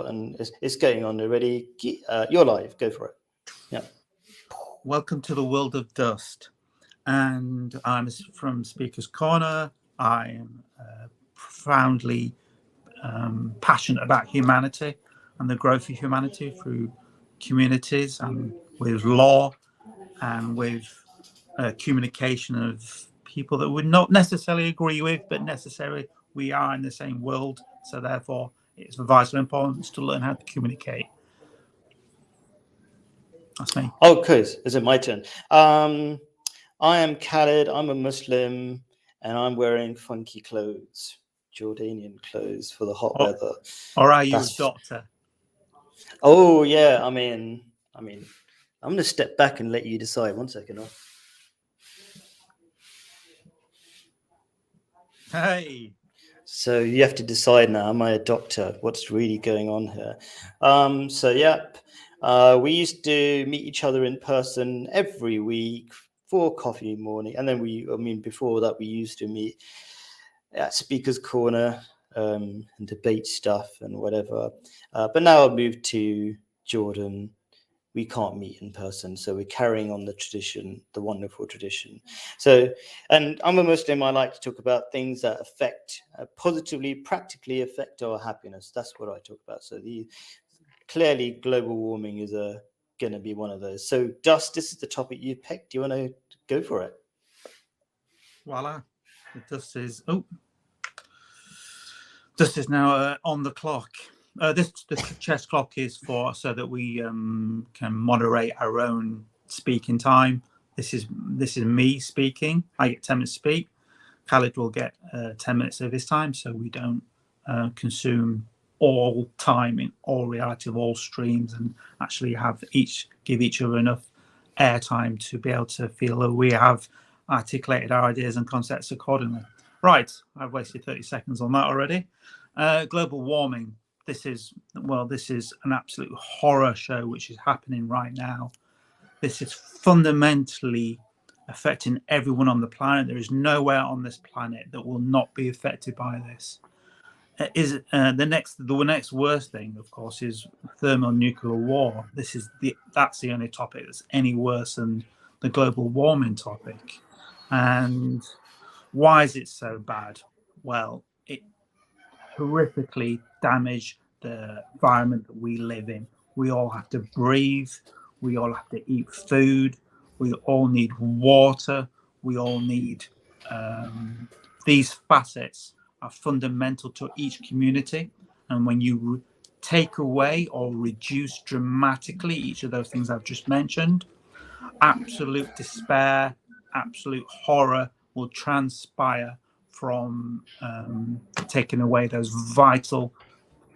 and it's going on already. You're live. Go for it. Yeah. Welcome to the world of dust. And I'm from Speaker's Corner. I am profoundly passionate about humanity and the growth of humanity through communities and with law and with communication of people that would not necessarily agree with, but necessarily we are in the same world. So therefore, it's of vital importance to learn how to communicate. That's me. Oh, Chris, is it my turn? I am Khaled. I'm a Muslim, and I'm wearing funky clothes, Jordanian clothes for the hot weather. Or are you a doctor? Oh yeah. I mean, I'm going to step back and let you decide. 1 second. Hey. So you have to decide now. Am I a doctor? What's really going on here? So yep. We used to meet each other in person every week for coffee morning, and then before that we used to meet at Speaker's Corner and debate stuff and whatever. But now I've moved to Jordan. We can't meet in person, so we're carrying on the tradition, the wonderful tradition. So, and I'm a Muslim. I like to talk about things that affect positively, practically affect our happiness. That's what I talk about. So clearly global warming is going to be one of those. So dust, this is the topic you picked. Do you want to go for it? Voila. The dust is now on the clock. The chess clock is so that we can moderate our own speaking time. This is me speaking. I get 10 minutes to speak. Khaled will get 10 minutes of his time, so we don't consume all time in all reality of all streams, and actually give each other enough airtime to be able to feel that we have articulated our ideas and concepts accordingly. Right, I've wasted 30 seconds on that already. Global warming. This is an absolute horror show which is happening right now. This is fundamentally affecting everyone on the planet. There is nowhere on this planet that will not be affected by this. The next worst thing, of course, is thermonuclear war. That's the only topic that's any worse than the global warming topic. And why is it so bad? Well, it horrifically damaged the environment that we live in. We all have to breathe. We all have to eat food. We all need water. We all need these facets are fundamental to each community. And when you take away or reduce dramatically each of those things I've just mentioned, absolute despair, absolute horror will transpire from taking away those vital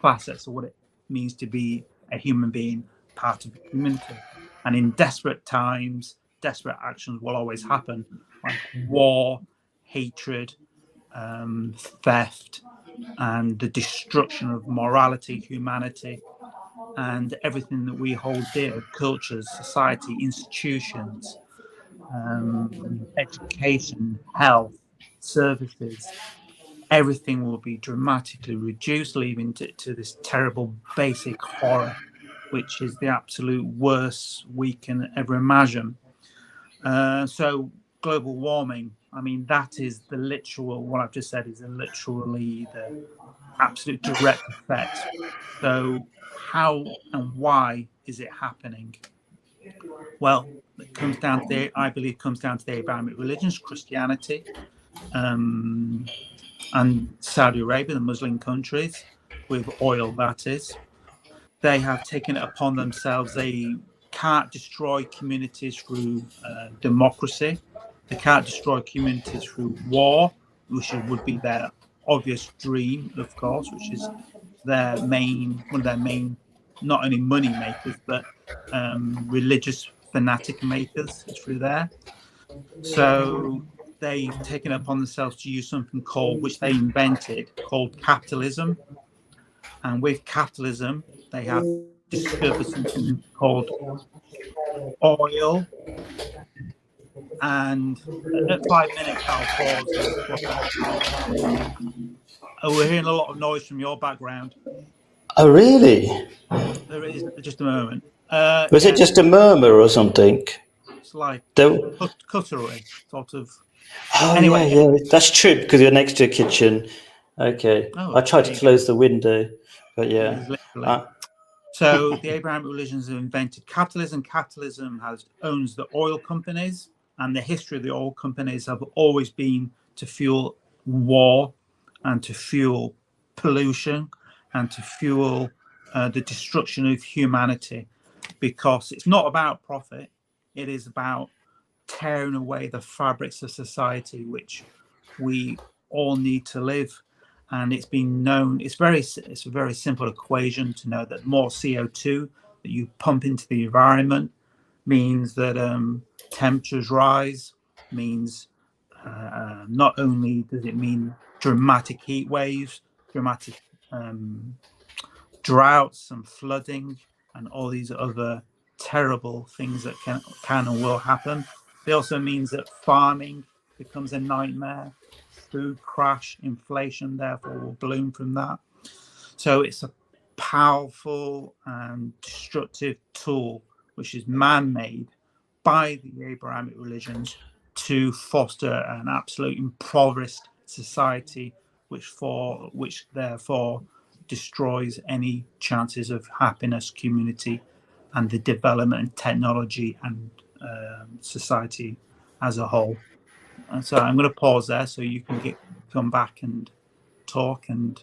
facets of what it means to be a human being, part of the community. And in desperate times, desperate actions will always happen, like war, hatred, theft, and the destruction of morality, humanity, and everything that we hold dear: cultures, society, institutions, education, health, services. Everything will be dramatically reduced, leading to this terrible basic horror, which is the absolute worst we can ever imagine. So global warming, that is the literal, what I've just said is literally the absolute direct effect. So how and why is it happening? Well, it comes down to, I believe, the Abrahamic religions, Christianity, and Saudi Arabia, the Muslim countries, with oil, that is. They have taken it upon themselves. They can't destroy communities through democracy. They can't destroy communities through war, which would be their obvious dream, of course, which is one of their main, not only money makers, but religious fanatic makers through there. So they've taken it upon themselves to use something which they invented, called capitalism. And with capitalism, they have discovered something called oil. And at 5 minutes, I'll pause. We're hearing a lot of noise from your background. Oh, really? There is just a moment. Was it just a murmur or something? It's like There... cutlery, sort of. Oh, Anyway, yeah. That's true because you're next to a kitchen. Okay. oh, I tried there to you close the window, but go. yeah. It is literally. Uh, So the Abrahamic religions have invented capitalism. Capitalism owns the oil companies, and the history of the oil companies have always been to fuel war and to fuel pollution and to fuel the destruction of humanity, because it's not about profit. It is about tearing away the fabrics of society which we all need to live. And it's been known, it's a very simple equation to know that more CO2 that you pump into the environment means that temperatures rise, means not only does it mean dramatic heat waves, dramatic droughts and flooding and all these other terrible things that can and will happen. It also means that farming becomes a nightmare. Food crash, inflation therefore will bloom from that. So it's a powerful and destructive tool which is man-made by the Abrahamic religions to foster an absolute impoverished society, which therefore destroys any chances of happiness, community, and the development and technology and society as a whole. And so I'm going to pause there so you can come back and talk, and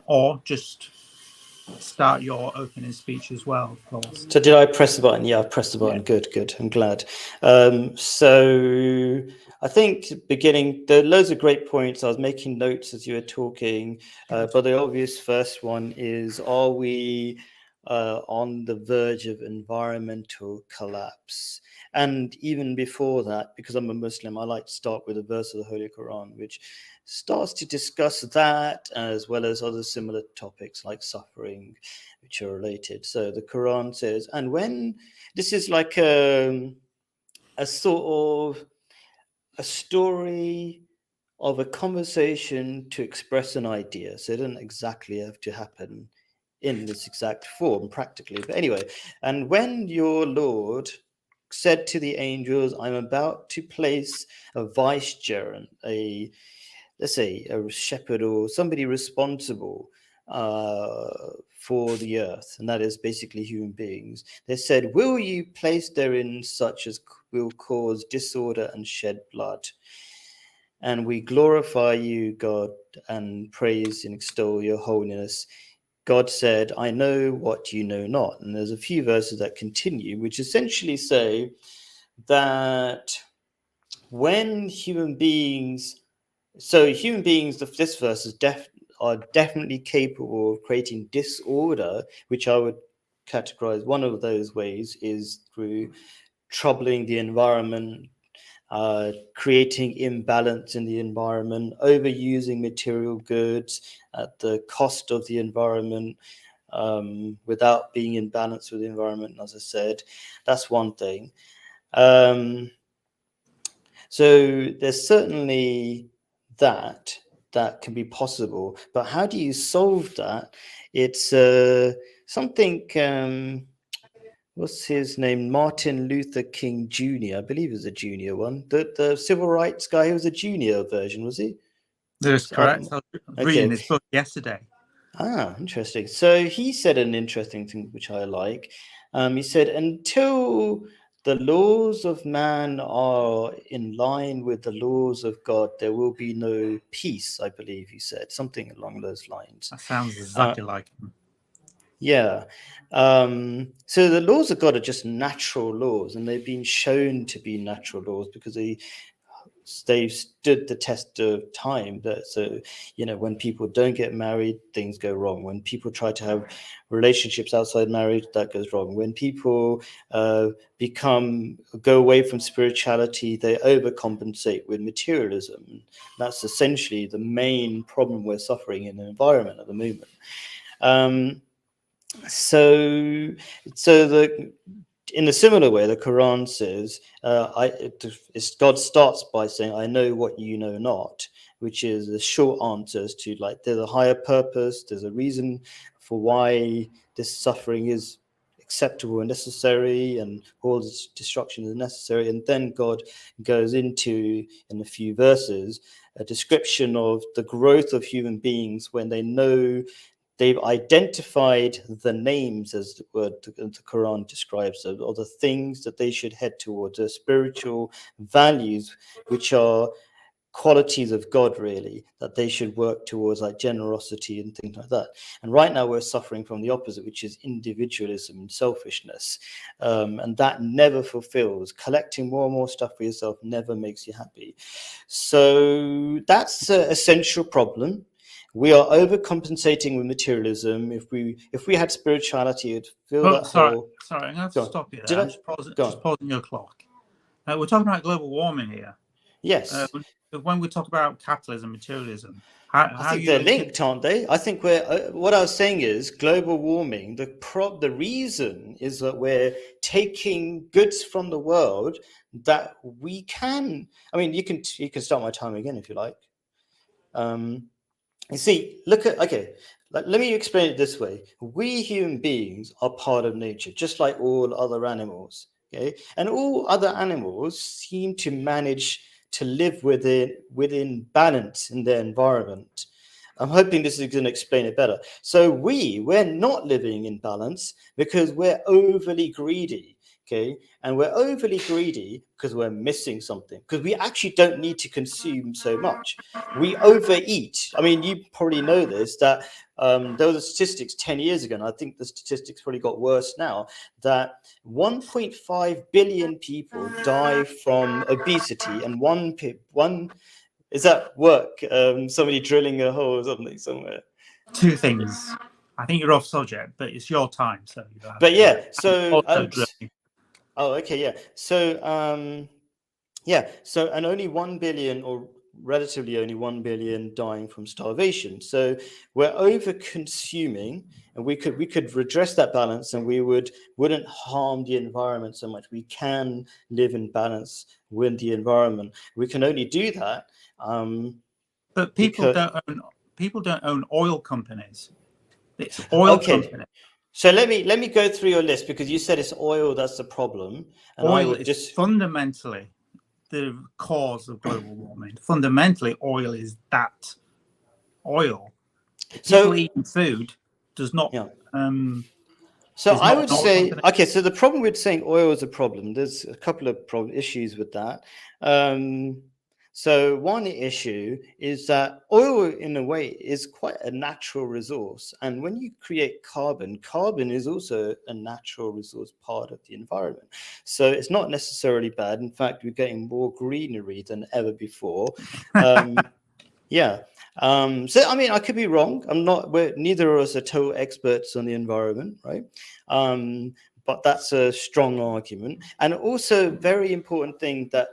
or just start your opening speech as well, of course. So did I press the button? Yeah, I pressed the button. Yeah. Good. I'm glad. So I think beginning, there are loads of great points. I was making notes as you were talking, but the obvious first one is, are we on the verge of environmental collapse? And even before that, because I'm a Muslim, I like to start with a verse of the Holy Quran, which starts to discuss that as well as other similar topics like suffering, which are related. So the Quran says, and when this is like a sort of a story of a conversation to express an idea. So it doesn't exactly have to happen in this exact form practically. But anyway, and when your Lord said to the angels, I'm about to place a vicegerent, let's say a shepherd or somebody responsible for the earth, and that is basically human beings. They said, will you place therein such as will cause disorder and shed blood? And we glorify you, God, and praise and extol your holiness. God said, I know what you know not. And there's a few verses that continue, which essentially say that when human beings, this verse is are definitely capable of creating disorder, which I would categorize one of those ways is through troubling the environment, creating imbalance in the environment, overusing material goods at the cost of the environment, without being in balance with the environment, as I said. That's one thing. So there's certainly that can be possible, but how do you solve that? It's something, what's his name? Martin Luther King Jr. I believe it was a junior one. The civil rights guy, he was a junior version, was he? That is correct. I was reading his book yesterday. Interesting. So he said an interesting thing, which I like. He said, until the laws of man are in line with the laws of God, there will be no peace, I believe he said. Something along those lines. That sounds exactly like him. Yeah. So the laws of God are just natural laws, and they've been shown to be natural laws because they've stood the test of time. So, when people don't get married, things go wrong. When people try to have relationships outside marriage, that goes wrong. When people go away from spirituality, they overcompensate with materialism. That's essentially the main problem we're suffering in the environment at the moment. In a similar way, the Quran says, God starts by saying, I know what you know not, which is a short answer to, like, there's a higher purpose, there's a reason for why this suffering is acceptable and necessary, and all this destruction is necessary. And then God goes into, in a few verses, a description of the growth of human beings when they know they've identified the names, as the word the Quran describes, of the things that they should head towards, the spiritual values, which are qualities of God, really, that they should work towards, like generosity and things like that. And right now we're suffering from the opposite, which is individualism and selfishness, and that never fulfills. Collecting more and more stuff for yourself never makes you happy. So that's an essential problem. We are overcompensating with materialism. If we had spirituality, it'd fill that hole. Sorry, I'm going to stop you there. I'm just pausing your clock. We're talking about global warming here. Yes. When we talk about capitalism, materialism, I think they're linked, aren't they? I think what I was saying is global warming. The reason is that we're taking goods from the world that we can. I mean, you can start my time again if you like. You see, let me explain it this way. We human beings are part of nature, just like all other animals. Okay, and all other animals seem to manage to live within balance in their environment. I'm hoping this is going to explain it better. So we're not living in balance because we're overly greedy. Okay, and we're overly greedy because we're missing something, because we actually don't need to consume so much. We overeat. I mean, you probably know this, that there were statistics 10 years ago, and I think the statistics probably got worse now, that 1.5 billion people die from obesity, and one is that work? Somebody drilling a hole or something somewhere. Two things. I think you're off subject, but it's your time, so. But yeah, so. Oh, okay, yeah. So, So, and only 1 billion, or relatively only 1 billion, dying from starvation. So we're over consuming, and we could redress that balance, and we wouldn't harm the environment so much. We can live in balance with the environment. We can only do that. But people don't own oil companies. It's oil companies. So let me go through your list, because you said it's oil that's the problem, and oil is fundamentally the cause of global warming. Fundamentally, oil is that oil. People eating food does not. Yeah. So I would say, okay. So the problem with saying oil is a problem, there's a couple of issues with that. So one issue is that oil, in a way, is quite a natural resource. And when you create carbon is also a natural resource, part of the environment. So it's not necessarily bad. In fact, we're getting more greenery than ever before. Yeah. So, I mean, I could be wrong. Neither of us are total experts on the environment, right? But that's a strong argument. And also, very important thing that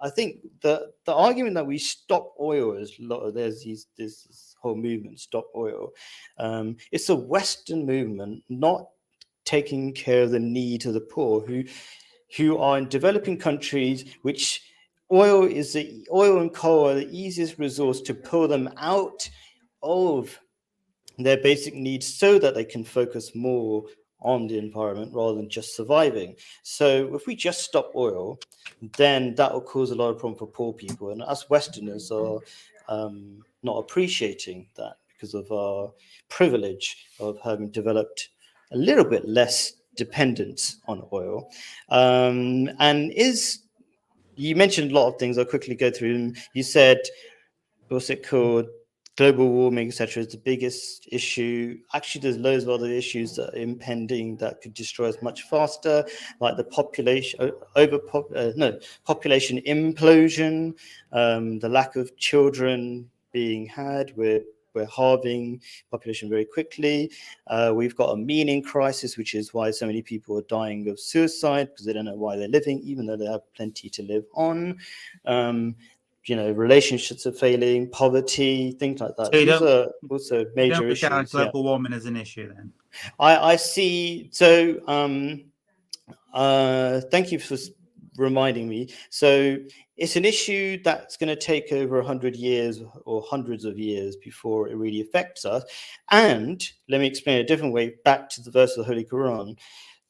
I think the argument that we stop oil is there's this whole movement, stop oil. It's a Western movement, not taking care of the needs of the poor, who are in developing countries, which oil and coal are the easiest resource to pull them out of their basic needs, so that they can focus more on the environment rather than just surviving. So if we just stop oil, then that will cause a lot of problem for poor people, and us Westerners are not appreciating that because of our privilege of having developed a little bit less dependence on oil. You mentioned a lot of things. I'll quickly go through them. You said, what's it called? Global warming, etc., is the biggest issue. Actually, there's loads of other issues that are impending that could destroy us much faster, like the population population implosion, the lack of children being had. We're halving population very quickly. We've got a meaning crisis, which is why so many people are dying of suicide, because they don't know why they're living, even though they have plenty to live on. Relationships are failing, poverty, things like that. So these are also major issues. You don't regard global warming as an issue, then? I see. So, thank you for reminding me. So it's an issue that's going to take over 100 years or hundreds of years before it really affects us. And let me explain it a different way, back to the verse of the Holy Quran,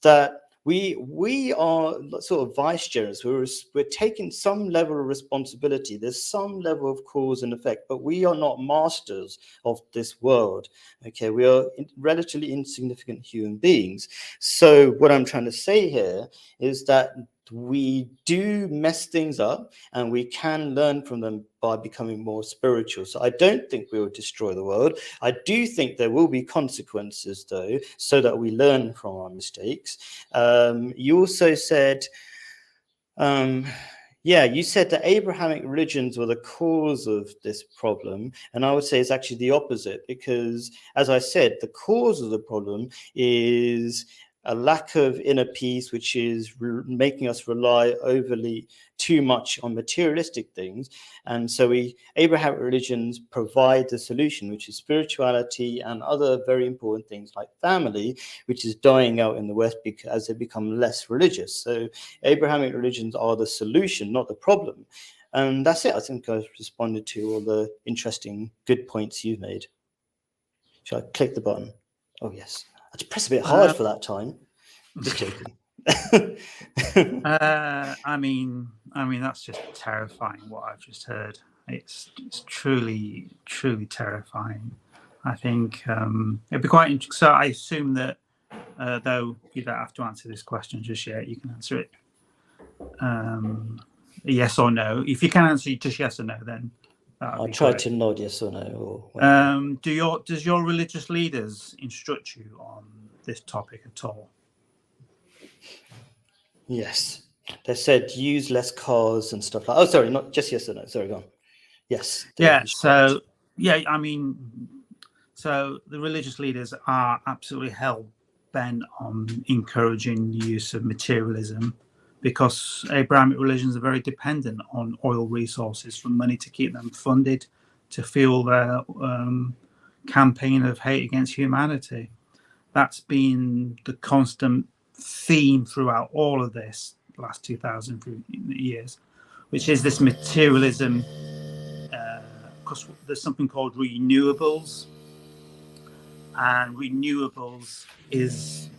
that we are sort of vicegerents. We're taking some level of responsibility. There's some level of cause and effect, but we are not masters of this world. Okay, we are relatively insignificant human beings. So what I'm trying to say here is that we do mess things up, and we can learn from them by becoming more spiritual. So I don't think we will destroy the world. I do think there will be consequences, though, so that we learn from our mistakes. You also said, you said that Abrahamic religions were the cause of this problem. And I would say it's actually the opposite, because, as I said, the cause of the problem is a lack of inner peace, which is making us rely overly too much on materialistic things. And so Abrahamic religions provide the solution, which is spirituality and other very important things like family, which is dying out in the West as they become less religious. So Abrahamic religions are the solution, not the problem. And that's it. I think I've responded to all the interesting, good points you've made. Shall I click the button? Oh, yes. I had to press a bit hard for that time. Just joking. I mean, that's just terrifying what I've just heard. It's truly, truly terrifying. I think it'd be quite interesting. So I assume that, though you don't have to answer this question just yet, you can answer it yes or no. If you can answer just yes or no, then I'll try to nod yes or no. Does your religious leaders instruct you on this topic at all? Yes. They said use less cars and stuff like that. Oh, sorry, not just yes or no. Sorry, go on. Yes. Yeah. So, I mean, so the religious leaders are absolutely hell-bent on encouraging the use of materialism, because Abrahamic religions are very dependent on oil resources for money to keep them funded to fuel their campaign of hate against humanity. That's been the constant theme throughout all of this last 2,000 years, which is this materialism, because there's something called renewables, and renewables is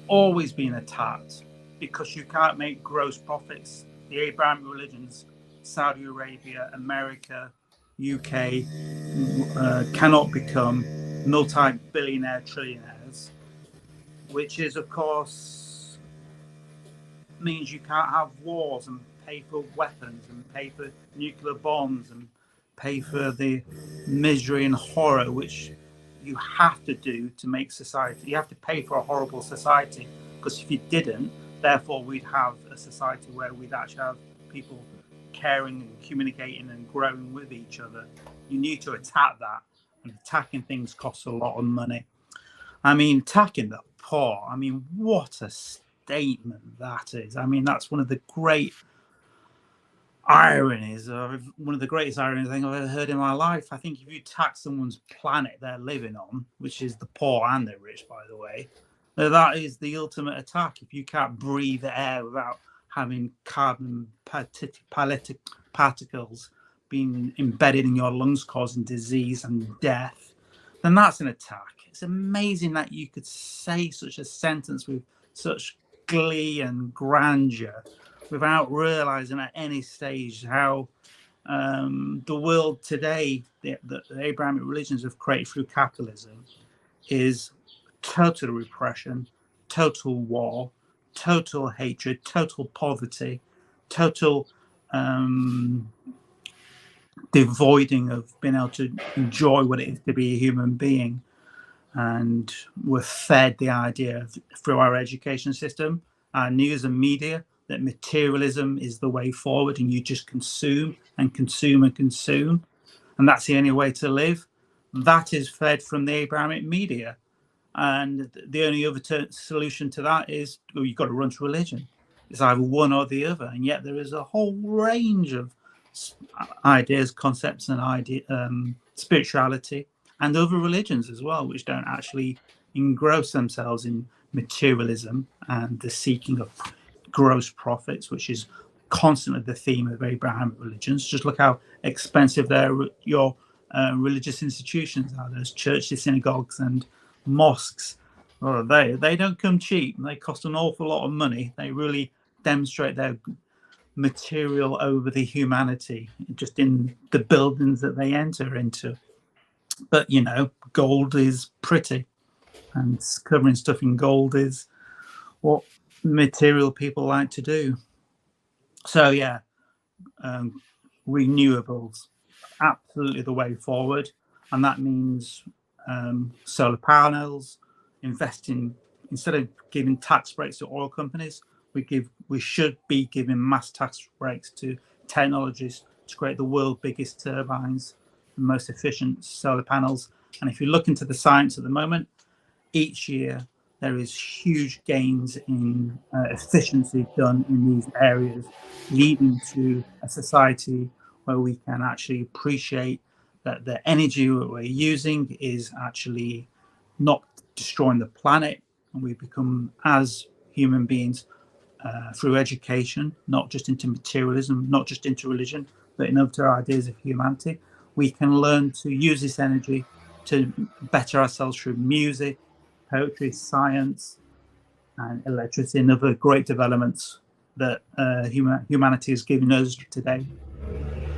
always being attacked because you can't make gross profits. The Abrahamic religions, Saudi Arabia, America, UK, cannot become multi-billionaire trillionaires, which is, of course, means you can't have wars and pay for weapons and pay for nuclear bombs and pay for the misery and horror which you have to do to make society. You have to pay for a horrible society, because if you didn't, therefore we'd have a society where we'd actually have people caring and communicating and growing with each other. You need to attack that, and attacking things costs a lot of money. I mean, attacking the poor, I mean, what a statement that is. I mean, that's one of the great ironies, one of the greatest ironies I think I've ever heard in my life. I think if you attack someone's planet they're living on, which is the poor and the rich, by the way, that is the ultimate attack. If you can't breathe air without having carbon particles being embedded in your lungs, causing disease and death, then that's an attack. It's amazing that you could say such a sentence with such glee and grandeur without realizing at any stage how the world today, the Abrahamic religions have created through capitalism, is total repression, total war, total hatred, total poverty, total devoiding of being able to enjoy what it is to be a human being. And we're fed the idea through our education system, our news and media, that materialism is the way forward, and you just consume and consume and consume, and that's the only way to live. That is fed from the Abrahamic media, and the only other solution to that is, well, you've got to run to religion. It's either one or the other, and yet there is a whole range of ideas, concepts, and spirituality, and other religions as well, which don't actually engross themselves in materialism and the seeking of gross profits, which is constantly the theme of Abrahamic religions. Just look how expensive your religious institutions are. There's churches, synagogues, and mosques. Well, they don't come cheap. They cost an awful lot of money. They really demonstrate their material over the humanity just in the buildings that they enter into. But gold is pretty, and covering stuff in gold is what material people like to do. So renewables, absolutely the way forward, and that means solar panels, investing. Instead of giving tax breaks to oil companies, we should be giving mass tax breaks to technologies to create the world's biggest turbines, the most efficient solar panels. And if you look into the science at the moment, each year there is huge gains in efficiency done in these areas, leading to a society where we can actually appreciate that the energy that we're using is actually not destroying the planet, and we become, as human beings, through education, not just into materialism, not just into religion, but in other ideas of humanity, we can learn to use this energy to better ourselves through music, poetry, science, and electricity, and other great developments that humanity is giving us today.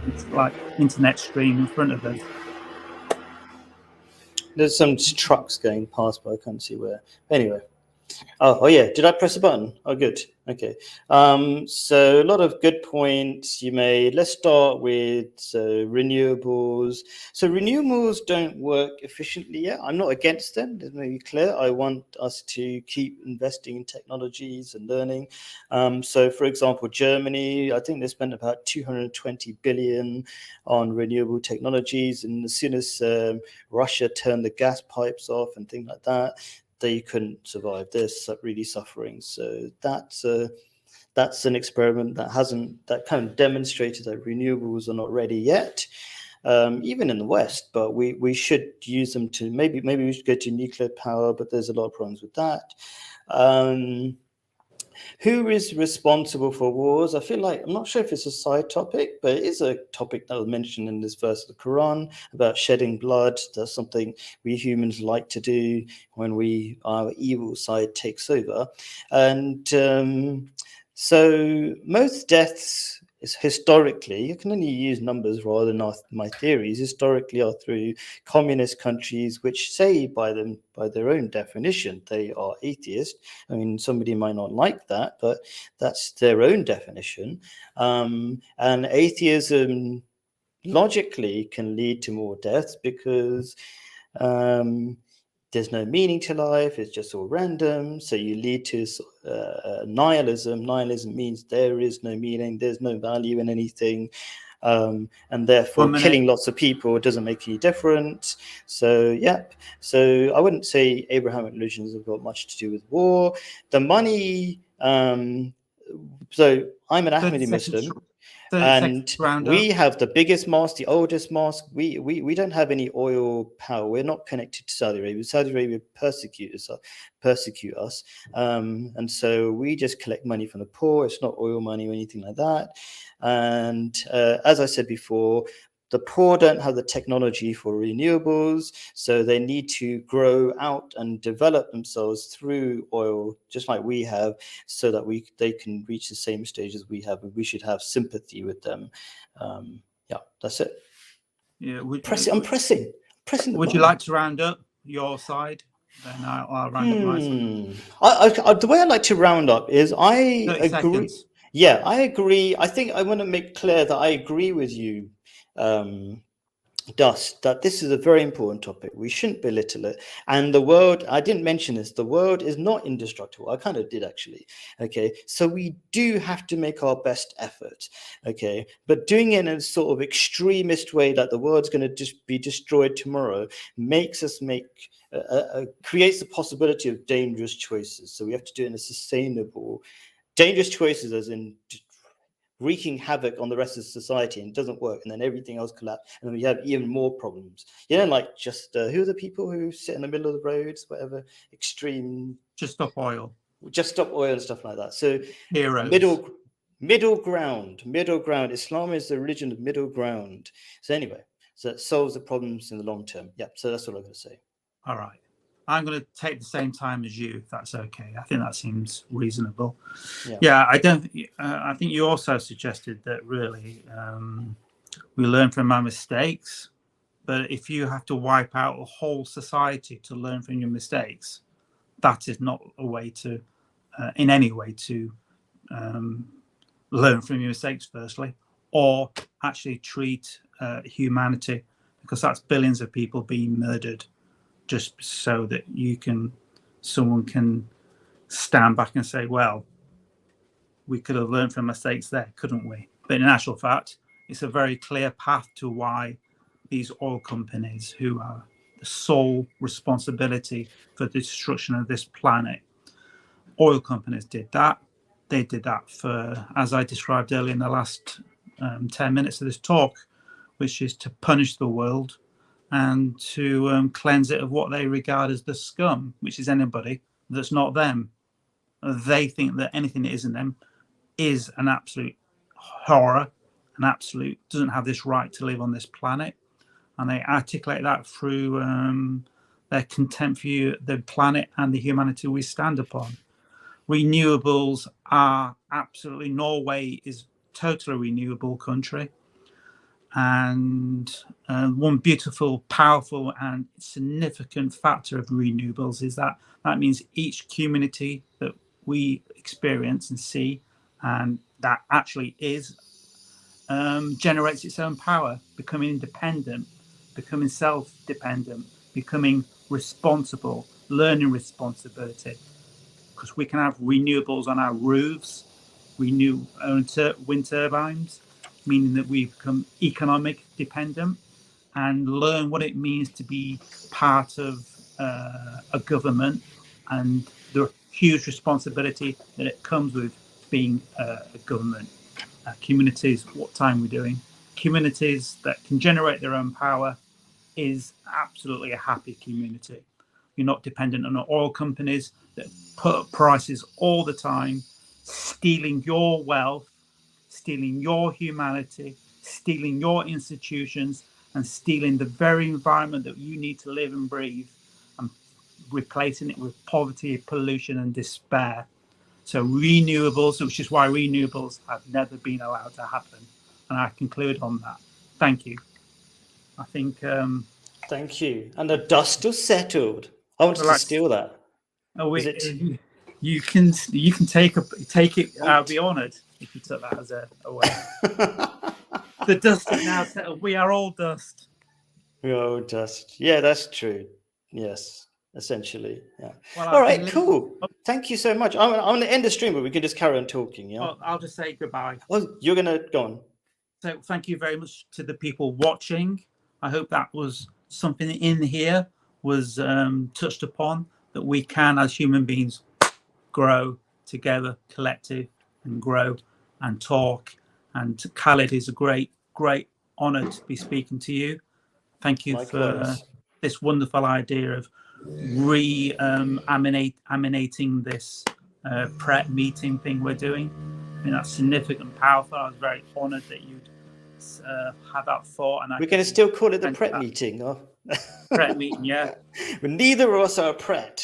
It's like internet stream in front of us. There's some trucks going past, but I can't see where. Anyway. Oh yeah, did I press a button? Oh, good. Okay. So a lot of good points you made. Let's start with renewables. So renewables don't work efficiently yet. I'm not against them. Let me be clear. I want us to keep investing in technologies and learning. So for example, Germany, I think they spent about 220 billion on renewable technologies. And as soon as Russia turned the gas pipes off and things like that, they couldn't survive. They're really suffering. So that's an experiment that kind of demonstrated that renewables are not ready yet, even in the West. But we should use them to maybe we should go to nuclear power. But there's a lot of problems with that. Who is responsible for wars? I feel like, I'm not sure if it's a side topic, but it is a topic that was mentioned in this verse of the Quran about shedding blood. That's something we humans like to do when our evil side takes over. And so most deaths is historically, you can only use numbers rather than my theories, historically are through communist countries, which say by their own definition, they are atheist. I mean, somebody might not like that, but that's their own definition. And atheism logically can lead to more deaths because there's no meaning to life. It's just all random. So you lead to nihilism. Nihilism means there is no meaning. There's no value in anything. And therefore killing lots of people doesn't make any difference. So, So I wouldn't say Abrahamic religions have got much to do with war. The money... so I'm an Ahmadi Muslim. And we have the biggest mosque, the oldest mosque. We don't have any oil power. We're not connected to Saudi Arabia. Saudi Arabia persecute us. And so we just collect money from the poor. It's not oil money or anything like that. And as I said before, the poor don't have the technology for renewables, so they need to grow out and develop themselves through oil, just like we have, so that they can reach the same stage as we have, and we should have sympathy with them. That's it. Yeah, I'm pressing. Would you like to round up your side? Then I'll round up my side. The way I like to round up is I agree. Seconds. Yeah, I agree. I think I want to make clear that I agree with you, Dust, that this is a very important topic. We shouldn't belittle it. And the world, I didn't mention this, the world is not indestructible. I kind of did actually. Okay. So we do have to make our best effort. Okay. But doing it in a sort of extremist way that the world's going to just be destroyed tomorrow makes us creates the possibility of dangerous choices. So we have to do it in a sustainable, dangerous choices as in wreaking havoc on the rest of society, and it doesn't work, and then everything else collapses, and then we have even more problems. Like just who are the people who sit in the middle of the roads, whatever, extreme. Just stop oil. just stop oil and stuff like that. So Heroes. middle ground. Islam is the religion of middle ground. So anyway, so it solves the problems in the long term. Yeah. So that's what I'm going to say. All right. I'm going to take the same time as you, if that's okay. I think that seems reasonable. Yeah, I don't. I think you also suggested that really we learn from our mistakes, but if you have to wipe out a whole society to learn from your mistakes, that is not a way to, in any way, to learn from your mistakes. Firstly, or actually treat humanity, because that's billions of people being murdered, just so that someone can stand back and say, well, we could have learned from mistakes there, couldn't we? But in actual fact, it's a very clear path to why these oil companies, who are the sole responsibility for the destruction of this planet, oil companies did that. They did that for, as I described earlier in the last 10 minutes of this talk, which is to punish the world and to cleanse it of what they regard as the scum, which is anybody that's not them. They think that anything that isn't them is an absolute horror, an absolute doesn't have this right to live on this planet. And they articulate that through their contempt for the planet and the humanity we stand upon. Renewables are absolutely, Norway is totally renewable country. And one beautiful, powerful, and significant factor of renewables is that means each community that we experience and see, and that actually is, generates its own power, becoming independent, becoming self-dependent, becoming responsible, learning responsibility. Because we can have renewables on our roofs, renew our wind turbines, meaning that we become economic dependent and learn what it means to be part of a government and the huge responsibility that it comes with being a government. Communities, what time we're doing, communities that can generate their own power is absolutely a happy community. You're not dependent on oil companies that put up prices all the time, stealing your wealth, stealing your humanity, stealing your institutions, and stealing the very environment that you need to live and breathe, and replacing it with poverty, pollution, and despair. So renewables, which is why renewables have never been allowed to happen. And I conclude on that. Thank you. I think... Thank you. And the dust has settled. I wanted to steal that. Oh, you can take it. I'll be honoured if you took that as away. The dust is now settled. We are all dust. We are all dust. Yeah, that's true. Yes, essentially. Yeah. Well, all right, cool. Thank you so much. I'm going to end the stream, but we can just carry on talking. Yeah. Well, I'll just say goodbye. Well, you're going to go on. So thank you very much to the people watching. I hope that was something in here was touched upon, that we can, as human beings, grow together, collective, and grow and talk. And Khaled, is a great honour to be speaking to you. Thank you for this wonderful idea of emanating this PrEP meeting thing we're doing. I mean, that's significant and powerful. I was very honoured that you'd had that thought. And we're going to still call it the PrEP meeting, or PrEP meeting, yeah. But neither of us are PrEP.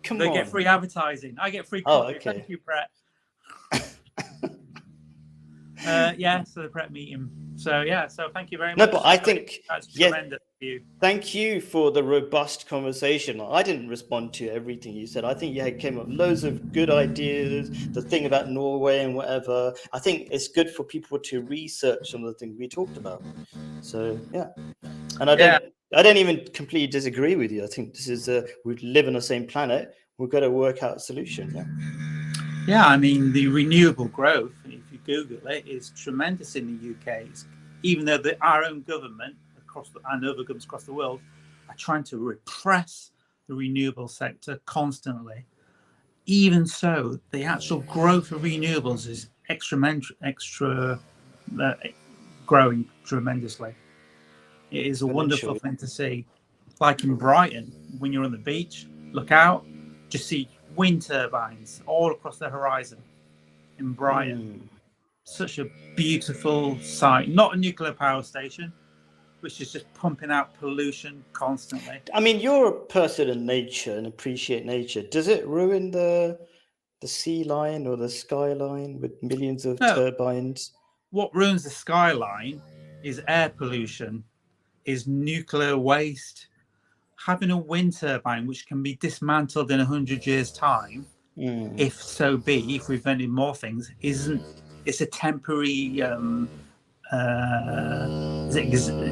Come on. They get free advertising. I get free coffee. Okay. Thank you, PrEP. Yeah, so the PrEP meeting. So yeah, so thank you very much. No, but I think that's tremendous for you. Thank you for the robust conversation. I didn't respond to everything you said. I think you came up with loads of good ideas. The thing about Norway and whatever. I think it's good for people to research some of the things we talked about. So yeah, and I don't even completely disagree with you. I think this is we live on the same planet. We've got to work out a solution. Yeah, I mean, the renewable growth, if you Google it, is tremendous in the UK. Even though our own government and other governments across the world are trying to repress the renewable sector constantly. Even so, the actual growth of renewables is growing tremendously. It is a wonderful thing to see. Like in Brighton, when you're on the beach, look out, just see wind turbines all across the horizon in Brighton. Such a beautiful site. Not a nuclear power station, which is just pumping out pollution constantly. I mean, you're a person in nature and appreciate nature. Does it ruin the sea line or the skyline with millions of turbines? What ruins the skyline is air pollution, is nuclear waste. Having a wind turbine which can be dismantled in 100 years' time, if so be, if we invented more things, it's a temporary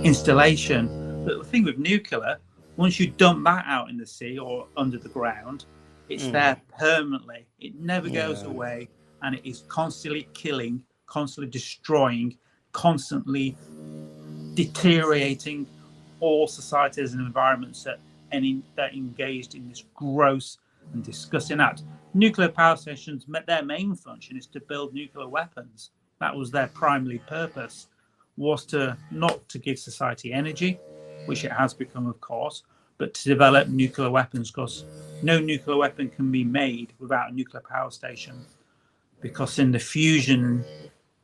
installation. But the thing with nuclear, once you dump that out in the sea or under the ground, it's there permanently. It never goes away, and it is constantly killing, constantly destroying, constantly deteriorating all societies and environments that engaged in this gross and disgusting act. Nuclear power stations, their main function is to build nuclear weapons. That was their primary purpose, was not to give society energy, which it has become, of course, but to develop nuclear weapons, because no nuclear weapon can be made without a nuclear power station, because in the fusion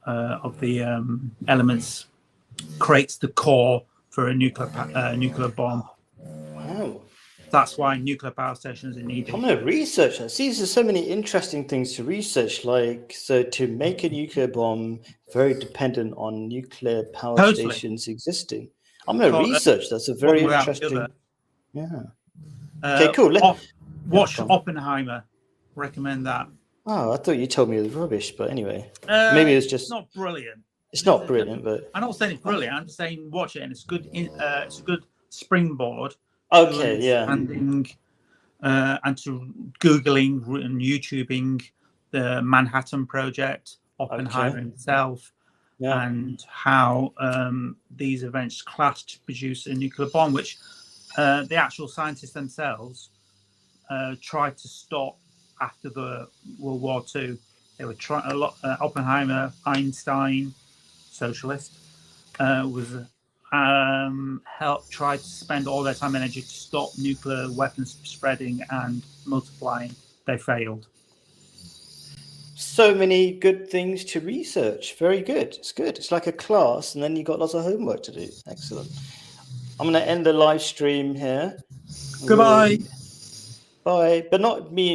of the elements creates the core for a nuclear bomb. Wow. That's why nuclear power stations are needed. I'm going to research this. See, there's so many interesting things to research. So to make a nuclear bomb, very dependent on nuclear power stations existing. I'm going to research. That's a very interesting. Yeah. Okay, cool. Watch Oppenheimer. Recommend that. Oh, I thought you told me it was rubbish, but anyway, maybe it's just not brilliant. It's not brilliant, but I'm not saying it's brilliant. I'm just saying watch it, and it's good. It's a good springboard. Okay, yeah. And to Googling and YouTubing the Manhattan Project, Oppenheimer himself, and how these events clashed to produce a nuclear bomb, which the actual scientists themselves tried to stop after the World War II. They were trying a lot. Oppenheimer, Einstein, socialist, was tried to spend all their time and energy to stop nuclear weapons spreading and multiplying. They failed. So many good things to research. Very good. It's good. It's like a class, and then you got lots of homework to do. Excellent. I'm going to end the live stream here. Goodbye. Bye. But not me.